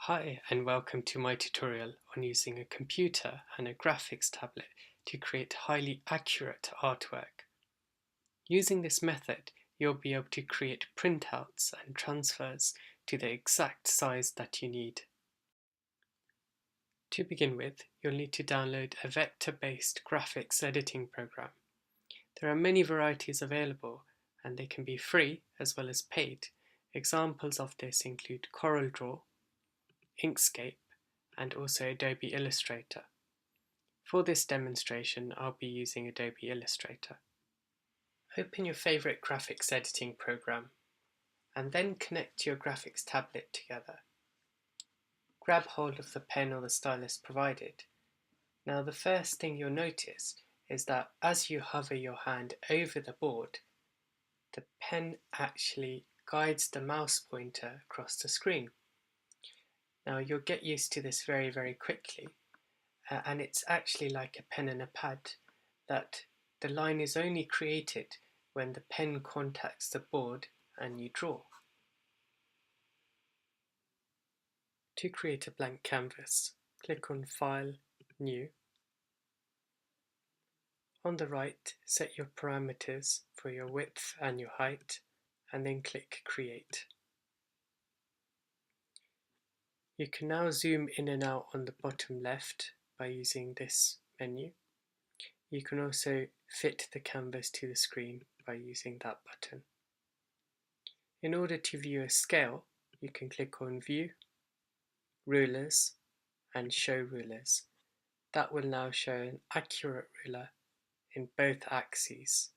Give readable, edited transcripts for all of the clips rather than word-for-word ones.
Hi and welcome to my tutorial on using a computer and a graphics tablet to create highly accurate artwork. Using this method, you'll be able to create printouts and transfers to the exact size that you need. To begin with, you'll need to download a vector-based graphics editing program. There are many varieties available and they can be free as well as paid. Examples of this include CorelDRAW, Inkscape, and also Adobe Illustrator. For this demonstration, I'll be using Adobe Illustrator. Open your favorite graphics editing program and then connect your graphics tablet together. Grab hold of the pen or the stylus provided. Now the first thing you'll notice is that as you hover your hand over the board, the pen actually guides the mouse pointer across the screen. Now you'll get used to this very quickly, and it's actually like a pen and a pad, that the line is only created when the pen contacts the board and you draw. To create a blank canvas, click on File, New. On the right, set your parameters for your width and your height, and then click Create. You can now zoom in and out on the bottom left by using this menu. You can also fit the canvas to the screen by using that button. In order to view a scale, you can click on View, Rulers, and Show Rulers. That will now show an accurate ruler in both axes.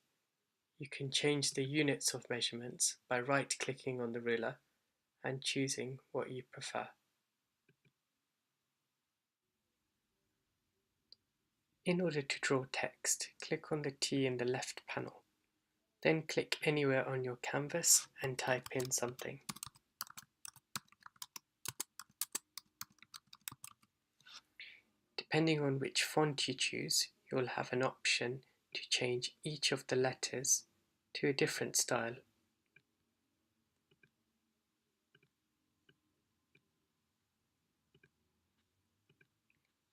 You can change the units of measurements by right-clicking on the ruler and choosing what you prefer. In order to draw text, click on the T in the left panel. Then click anywhere on your canvas and type in something. Depending on which font you choose, you'll have an option to change each of the letters to a different style.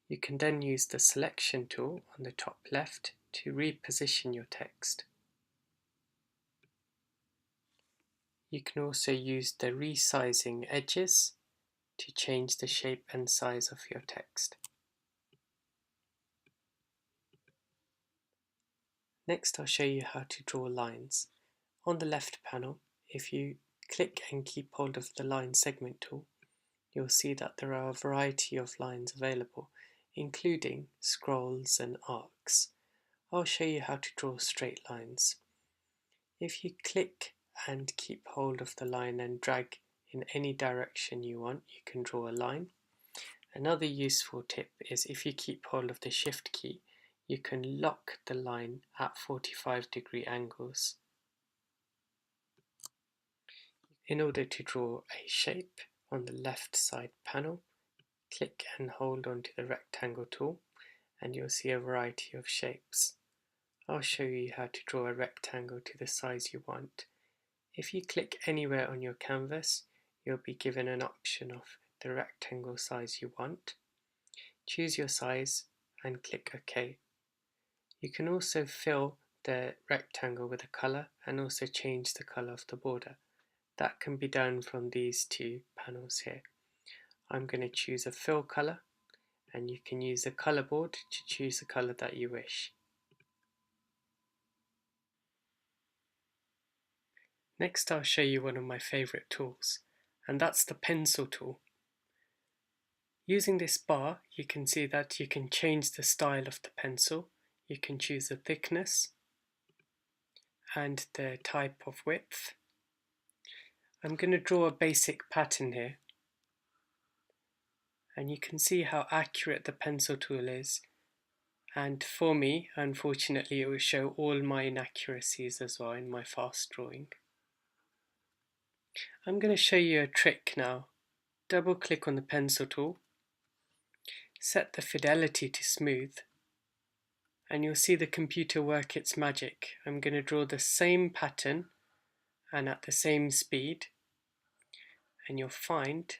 You can then use the selection tool on the top left to reposition your text. You can also use the resizing edges to change the shape and size of your text. Next, I'll show you how to draw lines. On the left panel, if you click and keep hold of the line segment tool, you'll see that there are a variety of lines available, including scrolls and arcs. I'll show you how to draw straight lines. If you click and keep hold of the line and drag in any direction you want, you can draw a line. Another useful tip is if you keep hold of the Shift key, you can lock the line at 45-degree angles. In order to draw a shape, on the left side panel, click and hold onto the rectangle tool and you'll see a variety of shapes. I'll show you how to draw a rectangle to the size you want. If you click anywhere on your canvas, you'll be given an option of the rectangle size you want. Choose your size and click OK. You can also fill the rectangle with a colour and also change the colour of the border. That can be done from these two panels here. I'm going to choose a fill colour, and you can use the colour board to choose the colour that you wish. Next, I'll show you one of my favourite tools, and that's the pencil tool. Using this bar, you can see that you can change the style of the pencil. You can choose the thickness and the type of width. I'm going to draw a basic pattern here, and you can see how accurate the pencil tool is, and for me, unfortunately, it will show all my inaccuracies as well in my fast drawing. I'm going to show you a trick now. Double click on the pencil tool, set the fidelity to smooth, and you'll see the computer work its magic. I'm going to draw the same pattern and at the same speed, and you'll find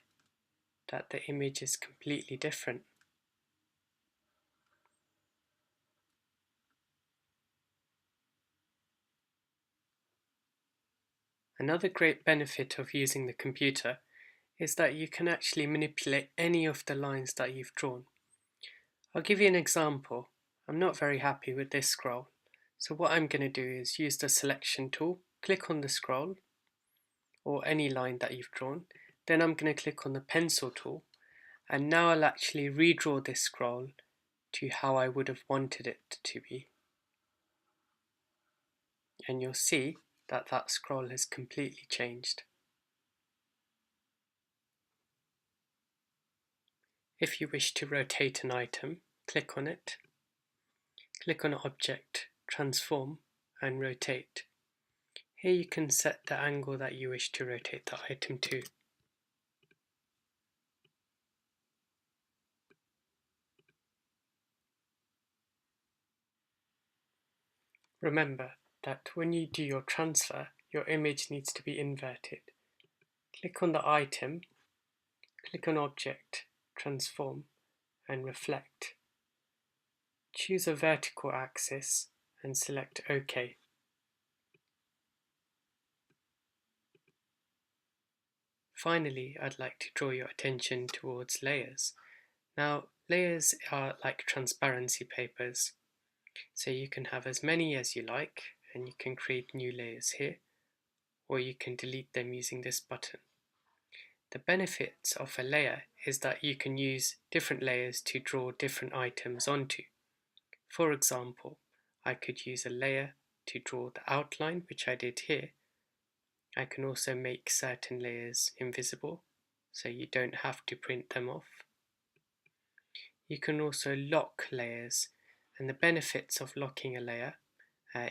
that the image is completely different. Another great benefit of using the computer is that you can actually manipulate any of the lines that you've drawn. I'll give you an example. I'm not very happy with this scroll, so what I'm going to do is use the selection tool, click on the scroll or any line that you've drawn, then I'm going to click on the pencil tool, and now I'll actually redraw this scroll to how I would have wanted it to be. And you'll see that that scroll has completely changed. If you wish to rotate an item, click on it, click on Object, Transform and Rotate. Here you can set the angle that you wish to rotate the item to. Remember that when you do your transfer, your image needs to be inverted. Click on the item, click on Object, Transform and Reflect. Choose a vertical axis and select OK. Finally, I'd like to draw your attention towards layers. Now, layers are like transparency papers, so you can have as many as you like, and you can create new layers here, or you can delete them using this button. The benefits of a layer is that you can use different layers to draw different items onto. For example, I could use a layer to draw the outline, which I did here. I can also make certain layers invisible, so you don't have to print them off. You can also lock layers, and the benefits of locking a layer,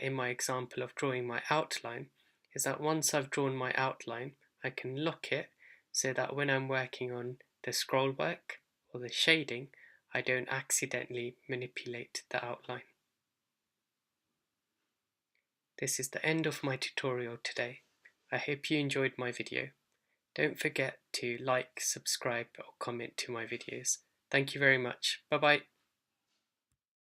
in my example of drawing my outline, is that once I've drawn my outline, I can lock it so that when I'm working on the scroll work or the shading, I don't accidentally manipulate the outline. This is the end of my tutorial today. I hope you enjoyed my video. Don't forget to like, subscribe or comment to my videos. Thank you very much. Bye bye.